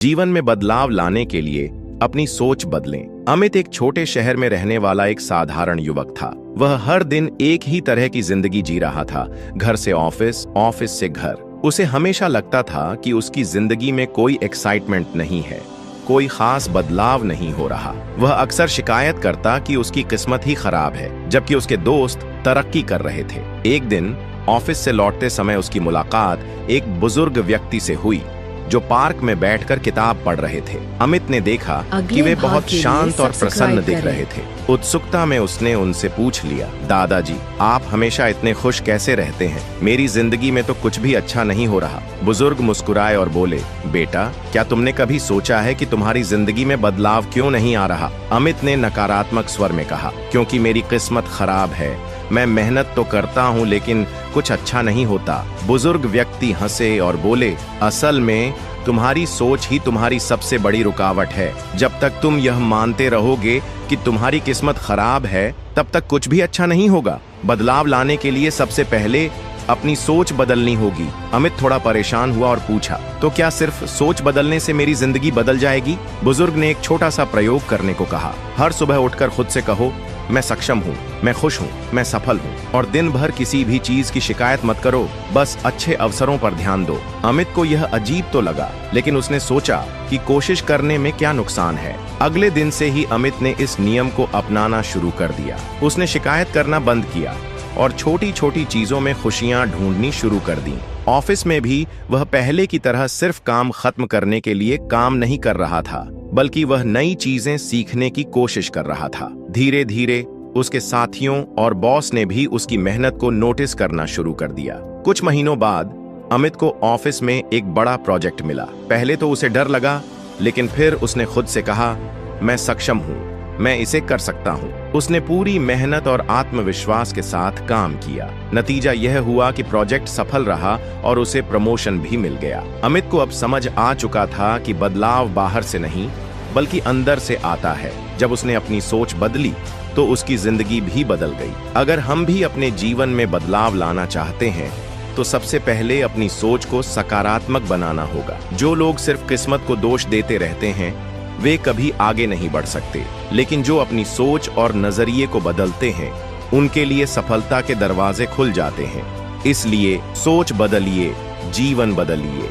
जीवन में बदलाव लाने के लिए अपनी सोच बदलें। अमित एक छोटे शहर में रहने वाला एक साधारण युवक था। वह हर दिन एक ही तरह की जिंदगी जी रहा था, घर से ऑफिस, ऑफिस से घर। उसे हमेशा लगता था कि उसकी जिंदगी में कोई एक्साइटमेंट नहीं है, कोई खास बदलाव नहीं हो रहा। वह अक्सर शिकायत करता कि उसकी किस्मत ही खराब है, जबकि उसके दोस्त तरक्की कर रहे थे। एक दिन ऑफिस से लौटते समय उसकी मुलाकात एक बुजुर्ग व्यक्ति से हुई जो पार्क में बैठकर किताब पढ़ रहे थे। अमित ने देखा कि वे बहुत शांत और प्रसन्न दिख रहे थे। उत्सुकता में उसने उनसे पूछ लिया, दादाजी, आप हमेशा इतने खुश कैसे रहते हैं? मेरी जिंदगी में तो कुछ भी अच्छा नहीं हो रहा। बुजुर्ग मुस्कुराए और बोले, बेटा, क्या तुमने कभी सोचा है कि तुम्हारी जिंदगी में बदलाव क्यों नहीं आ रहा? अमित ने नकारात्मक स्वर में कहा, क्योंकि मेरी किस्मत खराब है। मैं मेहनत तो करता हूँ लेकिन कुछ अच्छा नहीं होता। बुजुर्ग व्यक्ति हंसे और बोले, असल में तुम्हारी सोच ही तुम्हारी सबसे बड़ी रुकावट है। जब तक तुम यह मानते रहोगे कि तुम्हारी किस्मत खराब है, तब तक कुछ भी अच्छा नहीं होगा। बदलाव लाने के लिए सबसे पहले अपनी सोच बदलनी होगी। अमित थोड़ा परेशान हुआ और पूछा, तो क्या सिर्फ सोच बदलने से मेरी जिंदगी बदल जाएगी? बुजुर्ग ने एक छोटा सा प्रयोग करने को कहा। हर सुबह उठकर खुद से कहो, मैं सक्षम हूँ, मैं खुश हूँ, मैं सफल हूँ, और दिन भर किसी भी चीज की शिकायत मत करो, बस अच्छे अवसरों पर ध्यान दो। अमित को यह अजीब तो लगा, लेकिन उसने सोचा कि कोशिश करने में क्या नुकसान है। अगले दिन से ही अमित ने इस नियम को अपनाना शुरू कर दिया। उसने शिकायत करना बंद किया और छोटी छोटी चीजों में खुशियां ढूंढनी शुरू कर दी। ऑफिस में भी वह पहले की तरह सिर्फ काम खत्म करने के लिए काम नहीं कर रहा था, बल्कि वह नई चीजें सीखने की कोशिश कर रहा था। धीरे धीरे उसके साथियों और बॉस ने भी उसकी मेहनत को नोटिस करना शुरू कर दिया। कुछ महीनों बाद अमित को ऑफिस में एक बड़ा प्रोजेक्ट मिला। पहले तो उसे डर लगा, लेकिन फिर उसने खुद से कहा, मैं सक्षम हूँ, मैं इसे कर सकता हूँ। उसने पूरी मेहनत और आत्मविश्वास के साथ काम किया। नतीजा यह हुआ कि प्रोजेक्ट सफल रहा और उसे प्रमोशन भी मिल गया। अमित को अब समझ आ चुका था कि बदलाव बाहर से नहीं, बल्कि अंदर से आता है। जब उसने अपनी सोच बदली तो उसकी जिंदगी भी बदल गई। अगर हम भी अपने जीवन में बदलाव लाना चाहते हैं तो सबसे पहले अपनी सोच को सकारात्मक बनाना होगा। जो लोग सिर्फ किस्मत को दोष देते रहते हैं वे कभी आगे नहीं बढ़ सकते, लेकिन जो अपनी सोच और नजरिए को बदलते हैं उनके लिए सफलता के दरवाजे खुल जाते हैं। इसलिए सोच बदलिए, जीवन बदलिए।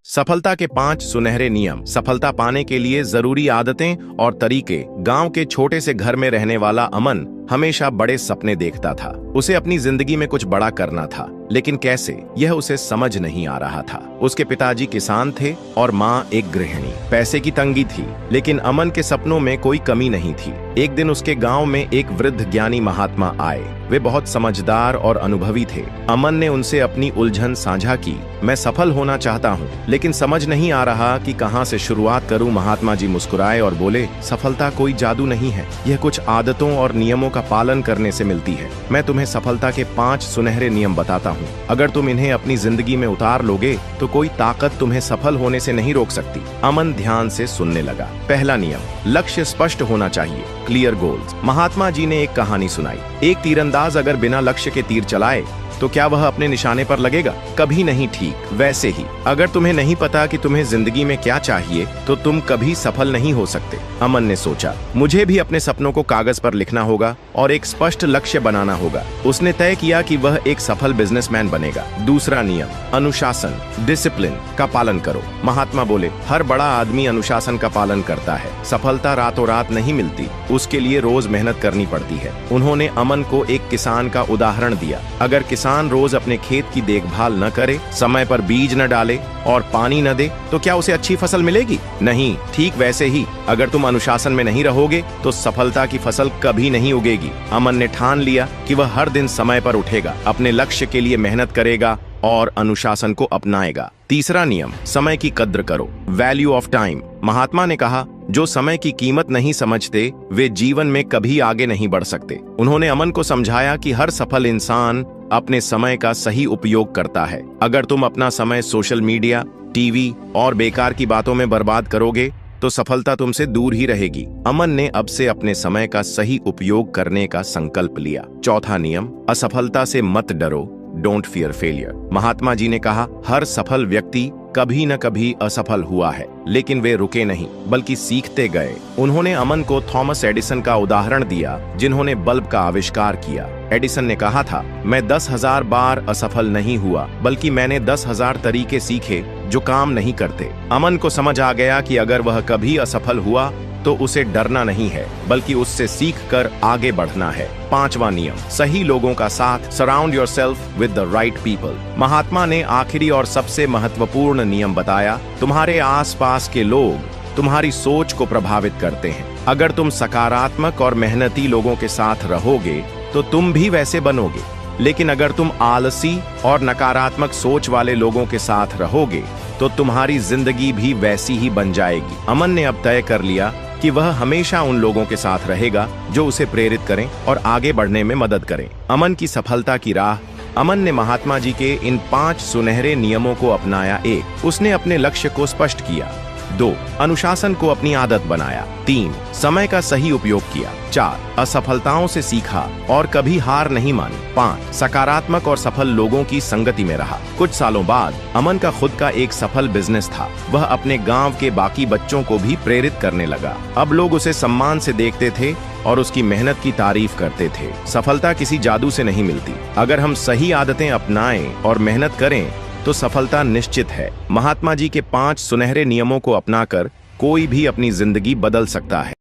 सफलता के 5 सुनहरे नियम। सफलता पाने के लिए जरूरी आदतें और तरीके। गांव के छोटे से घर में रहने वाला अमन हमेशा बड़े सपने देखता था। उसे अपनी जिंदगी में कुछ बड़ा करना था, लेकिन कैसे, यह उसे समझ नहीं आ रहा था। उसके पिताजी किसान थे और माँ एक गृहिणी। पैसे की तंगी थी, लेकिन अमन के सपनों में कोई कमी नहीं थी। एक दिन उसके गांव में एक वृद्ध ज्ञानी महात्मा आए। वे बहुत समझदार और अनुभवी थे। अमन ने उनसे अपनी उलझन साझा की। मैं सफल होना चाहता हूँ, लेकिन समझ नहीं आ रहा कि कहाँ से शुरुआत करूँ। महात्मा जी मुस्कुराए और बोले, सफलता कोई जादू नहीं है, यह कुछ आदतों और नियमों का पालन करने से मिलती है। मैं तुम्हें सफलता के 5 सुनहरे नियम बताता हूँ। अगर तुम इन्हें अपनी जिंदगी में उतार लोगे तो कोई ताकत तुम्हें सफल होने से नहीं रोक सकती। अमन ध्यान से सुनने लगा। पहला नियम, लक्ष्य स्पष्ट होना चाहिए, क्लियर गोल्स। महात्मा जी ने एक कहानी सुनाई। एक तीरंदाज अगर बिना लक्ष्य के तीर चलाए तो क्या वह अपने निशाने पर लगेगा? कभी नहीं। ठीक वैसे ही अगर तुम्हें नहीं पता कि तुम्हें जिंदगी में क्या चाहिए तो तुम कभी सफल नहीं हो सकते। अमन ने सोचा, मुझे भी अपने सपनों को कागज पर लिखना होगा और एक स्पष्ट लक्ष्य बनाना होगा। उसने तय किया कि वह एक सफल बिजनेसमैन बनेगा। दूसरा नियम, अनुशासन, डिसिप्लिन का पालन करो। महात्मा बोले, हर बड़ा आदमी अनुशासन का पालन करता है। सफलता रातों रात नहीं मिलती, उसके लिए रोज मेहनत करनी पड़ती है। उन्होंने अमन को एक किसान का उदाहरण दिया। अगर किसान रोज अपने खेत की देखभाल न करे, समय पर बीज न डाले और पानी न दे तो क्या उसे अच्छी फसल मिलेगी? नहीं। ठीक वैसे ही अगर तुम अनुशासन में नहीं रहोगे तो सफलता की फसल कभी नहीं उगेगी। अमन ने ठान लिया कि वह हर दिन समय पर उठेगा, अपने लक्ष्य के लिए मेहनत करेगा और अनुशासन को अपनाएगा। तीसरा नियम, समय की कद्र करो, वैल्यू ऑफ टाइम। महात्मा ने कहा, जो समय की कीमत नहीं समझते वे जीवन में कभी आगे नहीं बढ़ सकते। उन्होंने अमन को समझाया कि हर सफल इंसान अपने समय का सही उपयोग करता है। अगर तुम अपना समय सोशल मीडिया, टीवी और बेकार की बातों में बर्बाद करोगे तो सफलता तुमसे दूर ही रहेगी। अमन ने अब से अपने समय का सही उपयोग करने का संकल्प लिया। चौथा नियम, असफलता से मत डरो, don't fear failure. Mahatma ji ने कहा, हर सफल व्यक्ति कभी न कभी असफल हुआ है, लेकिन वे रुके नहीं बल्कि सीखते गए। उन्होंने अमन को थॉमस एडिसन का उदाहरण दिया, जिन्होंने बल्ब का आविष्कार किया। एडिसन ने कहा था, मैं 10,000 बार असफल नहीं हुआ, बल्कि मैंने 10,000 तरीके सीखे जो काम नहीं करते। अमन को समझ आ गया कि अगर वह कभी असफल हुआ तो उसे डरना नहीं है, बल्कि उससे सीखकर आगे बढ़ना है। 5वां नियम, सही लोगों का साथ। Surround yourself with the right people. Mahatma ने आखिरी और सबसे महत्वपूर्ण नियम बताया, तुम्हारे आसपास के लोग तुम्हारी सोच को प्रभावित करते हैं। अगर तुम सकारात्मक और मेहनती लोगों के साथ रहोगे तो तुम भी वैसे बनोगे, लेकिन अगर तुम आलसी और नकारात्मक सोच वाले लोगों के साथ रहोगे तो तुम्हारी जिंदगी भी वैसी ही बन जाएगी। अमन ने अब तय कर लिया कि वह हमेशा उन लोगों के साथ रहेगा जो उसे प्रेरित करें और आगे बढ़ने में मदद करें। अमन की सफलता की राह। अमन ने महात्मा जी के इन 5 सुनहरे नियमों को अपनाया। 1, उसने अपने लक्ष्य को स्पष्ट किया। 2, अनुशासन को अपनी आदत बनाया। 3, समय का सही उपयोग किया। 4, असफलताओं से सीखा और कभी हार नहीं मानी। 5, सकारात्मक और सफल लोगों की संगति में रहा। कुछ सालों बाद अमन का खुद का एक सफल बिजनेस था। वह अपने गांव के बाकी बच्चों को भी प्रेरित करने लगा। अब लोग उसे सम्मान से देखते थे और उसकी मेहनत की तारीफ करते थे। सफलता किसी जादू से नहीं मिलती। अगर हम सही आदतें अपनाएं और मेहनत करें तो सफलता निश्चित है। महात्मा जी के 5 सुनहरे नियमों को अपनाकर कोई भी अपनी जिंदगी बदल सकता है।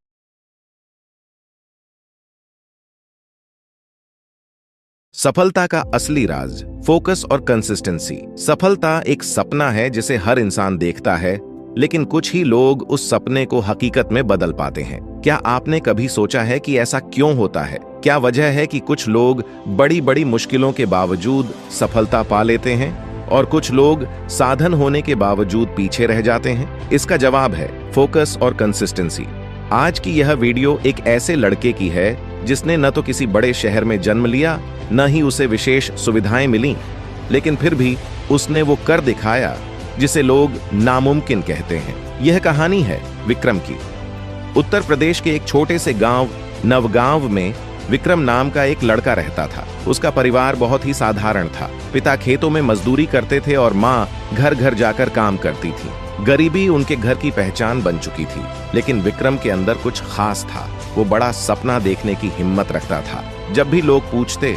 सफलता का असली राज, फोकस और कंसिस्टेंसी। सफलता एक सपना है जिसे हर इंसान देखता है, लेकिन कुछ ही लोग उस सपने को हकीकत में बदल पाते हैं। क्या आपने कभी सोचा है कि ऐसा क्यों होता है? क्या वजह है कि कुछ लोग बड़ी बड़ी मुश्किलों के बावजूद सफलता पा लेते हैं और कुछ लोग साधन होने के बावजूद पीछे रह जाते हैं? इसका जवाब है फोकस और कंसिस्टेंसी। आज की यह वीडियो एक ऐसे लड़के की है जिसने न तो किसी बड़े शहर में जन्म लिया, न ही उसे विशेष सुविधाएं मिली, लेकिन फिर भी उसने वो कर दिखाया जिसे लोग नामुमकिन कहते हैं। यह कहानी है विक्रम की। उत्तर प्रदेश के एक छोटे से गांव नवगांव में विक्रम नाम का एक लड़का रहता था। उसका परिवार बहुत ही साधारण था। पिता खेतों में मजदूरी करते थे और माँ घर घर जाकर काम करती थी। गरीबी उनके घर की पहचान बन चुकी थी, लेकिन विक्रम के अंदर कुछ खास था। वो बड़ा सपना देखने की हिम्मत रखता था। जब भी लोग पूछते,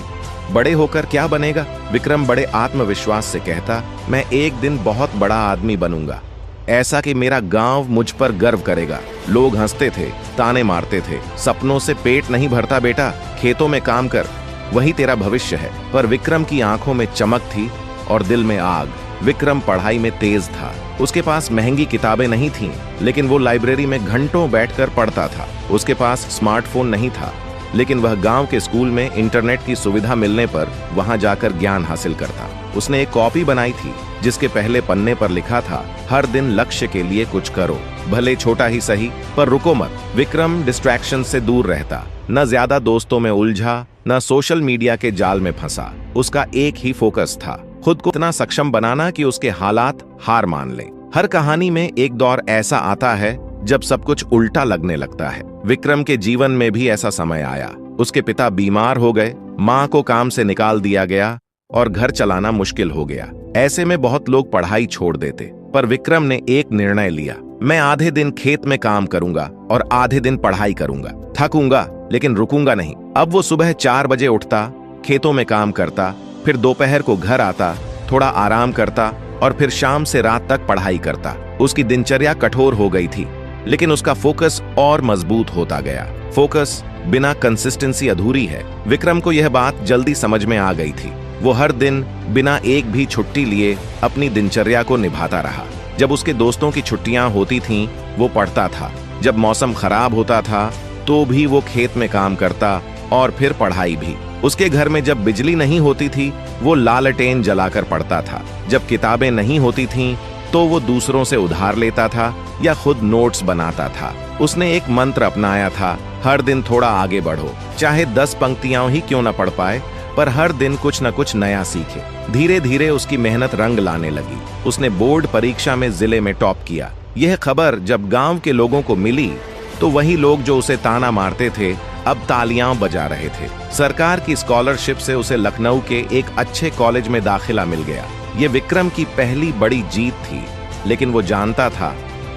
बड़े होकर क्या बनेगा, विक्रम बड़े आत्मविश्वास से कहता, मैं एक दिन बहुत बड़ा आदमी बनूंगा, ऐसा कि मेरा गांव मुझ पर गर्व करेगा। लोग हंसते थे, ताने मारते थे। सपनों से पेट नहीं भरता बेटा, खेतों में काम कर, वही तेरा भविष्य है। पर विक्रम की आंखों में चमक थी और दिल में आग। विक्रम पढ़ाई में तेज था। उसके पास महंगी किताबें नहीं थीं, लेकिन वो लाइब्रेरी में घंटों बैठकर पढ़ता था। उसके पास स्मार्टफोन नहीं था, लेकिन वह गांव के स्कूल में इंटरनेट की सुविधा मिलने पर वहां जाकर ज्ञान हासिल करता। उसने एक कॉपी बनाई थी जिसके पहले पन्ने पर लिखा था, हर दिन लक्ष्य के लिए कुछ करो, भले छोटा ही सही, पर रुको मत। विक्रम डिस्ट्रैक्शन से दूर रहता, न ज्यादा दोस्तों में उलझा, न सोशल मीडिया के जाल में फंसा। उसका एक ही फोकस था, खुद को इतना सक्षम बनाना कि उसके हालात हार मान ले। हर कहानी में एक दौर ऐसा आता है जब सब कुछ उल्टा लगने लगता है। विक्रम के जीवन में भी ऐसा समय आया। उसके पिता बीमार हो गए, माँ को काम से निकाल दिया गया और घर चलाना मुश्किल हो गया। ऐसे में बहुत लोग पढ़ाई छोड़ देते, पर विक्रम ने एक निर्णय लिया, मैं आधे दिन खेत में काम करूंगा और आधे दिन पढ़ाई करूंगा। थकूंगा लेकिन रुकूंगा नहीं। अब वो सुबह 4 बजे उठता, खेतों में काम करता, फिर दोपहर को घर आता, थोड़ा आराम करता और फिर शाम से रात तक पढ़ाई करता। उसकी दिनचर्या कठोर हो गई थी, लेकिन उसका फोकस और मजबूत होता गया। फोकस बिना कंसिस्टेंसी अधूरी है। विक्रम को यह बात जल्दी समझ में आ गई थी। वो हर दिन बिना एक भी छुट्टी लिए अपनी दिनचर्या को निभाता रहा। जब उसके दोस्तों की छुट्टियां होती थीं, वो पढ़ता था। जब मौसम खराब होता था तो भी वो खेत में काम करता और फिर पढ़ाई भी। उसके घर में जब बिजली नहीं होती थी, वो लालटेन जलाकर पढ़ता था। जब किताबें नहीं होती थीं, तो वो दूसरों से उधार लेता था या खुद नोट्स बनाता था। उसने एक मंत्र अपनाया था, हर दिन थोड़ा आगे बढ़ो, चाहे 10 पंक्तियां ही क्यों न पढ़ पाए, पर हर दिन कुछ न कुछ नया सीखे। धीरे धीरे उसकी मेहनत रंग लाने लगी। उसने बोर्ड परीक्षा में जिले में टॉप किया। यह खबर जब गांव के लोगों को मिली तो वही लोग जो उसे ताना मारते थे अब तालियां बजा रहे थे। सरकार की स्कॉलरशिप से उसे लखनऊ के एक अच्छे कॉलेज में दाखिला मिल गया। ये विक्रम की पहली बड़ी जीत थी। लेकिन वो जानता था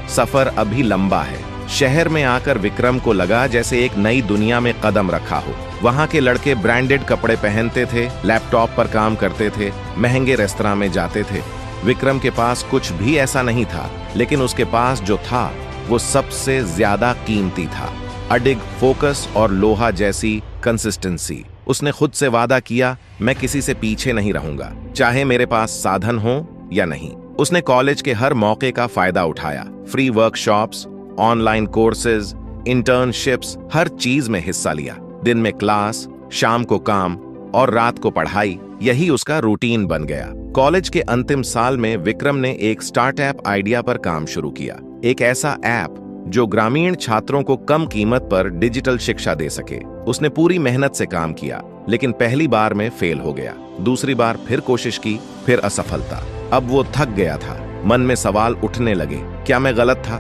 सफर अभी लंबा है। शहर में आकर विक्रम को लगा जैसे एक नई दुनिया में कदम रखा हो। वहां के लड़के ब्रांडेड कपड़े पहनते थे, लैपटॉप पर काम करते थे, महंगे रेस्तरां में जाते थे। विक्रम के पास कुछ भी ऐसा नहीं था, लेकिन उसके पास जो था वो सबसे ज्यादा कीमती था, अडिग फोकस और लोहा जैसी कंसिस्टेंसी। उसने खुद से वादा किया, मैं किसी से पीछे नहीं रहूंगा, चाहे मेरे पास साधन हो या नहीं। उसने कॉलेज के हर मौके का फायदा उठाया, free workshops, online courses, internships, हर चीज में हिस्सा लिया। दिन में क्लास, शाम को काम और रात को पढ़ाई, यही उसका रूटीन बन गया। कॉलेज के अंतिम साल में विक्रम ने एक स्टार्टअप आइडिया पर काम शुरू किया, एक ऐसा ऐप जो ग्रामीण छात्रों को कम कीमत पर डिजिटल शिक्षा दे सके। उसने पूरी मेहनत से काम किया, लेकिन पहली बार में फेल हो गया। दूसरी बार फिर कोशिश की, फिर असफलता। अब वो थक गया था, मन में सवाल उठने लगे, क्या मैं गलत था?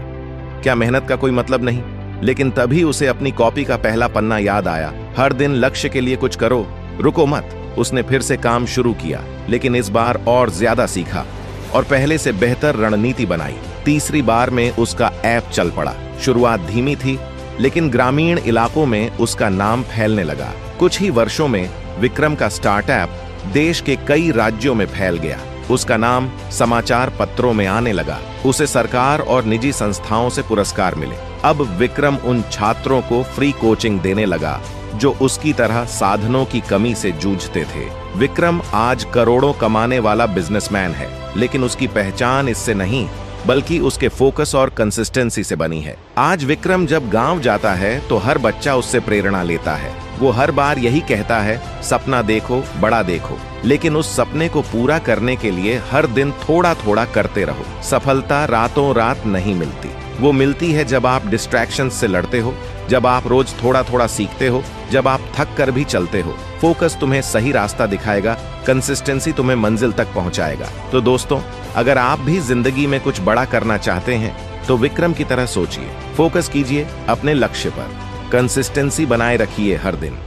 क्या मेहनत का कोई मतलब नहीं? लेकिन तभी उसे अपनी कॉपी का पहला पन्ना याद आया। हर दिन लक्ष्य के लिए कुछ करो, रुको मत। उसने फिर से काम शुरू किया, लेकिन इस बार और ज्यादा सीखा और पहले से बेहतर रणनीति बनाई। तीसरी बार में उसका ऐप चल पड़ा। शुरुआत धीमी थी, लेकिन ग्रामीण इलाकों में उसका नाम फैलने लगा। कुछ ही वर्षों में विक्रम का स्टार्टअप देश के कई राज्यों में फैल गया। उसका नाम समाचार पत्रों में आने लगा। उसे सरकार और निजी संस्थाओं से पुरस्कार मिले। अब विक्रम उन छात्रों को फ्री कोचिंग देने लगा जो उसकी तरह साधनों की कमी से जूझते थे। विक्रम आज करोड़ों कमाने वाला बिजनेसमैन है, लेकिन उसकी पहचान इससे नहीं बल्कि उसके फोकस और कंसिस्टेंसी से बनी है। आज विक्रम जब गांव जाता है तो हर बच्चा उससे प्रेरणा लेता है। वो हर बार यही कहता है, सपना देखो, बड़ा देखो, लेकिन उस सपने को पूरा करने के लिए हर दिन थोड़ा थोड़ा करते रहो। सफलता रातों रात नहीं मिलती, वो मिलती है जब आप डिस्ट्रैक्शन से लड़ते हो, जब आप रोज थोड़ा थोड़ा सीखते हो, जब आप थक कर भी चलते हो। फोकस तुम्हें सही रास्ता दिखाएगा, कंसिस्टेंसी तुम्हें मंजिल तक पहुंचाएगा। तो दोस्तों, अगर आप भी जिंदगी में कुछ बड़ा करना चाहते हैं तो विक्रम की तरह सोचिए, फोकस कीजिए अपने लक्ष्य पर, कंसिस्टेंसी बनाए रखिए हर दिन।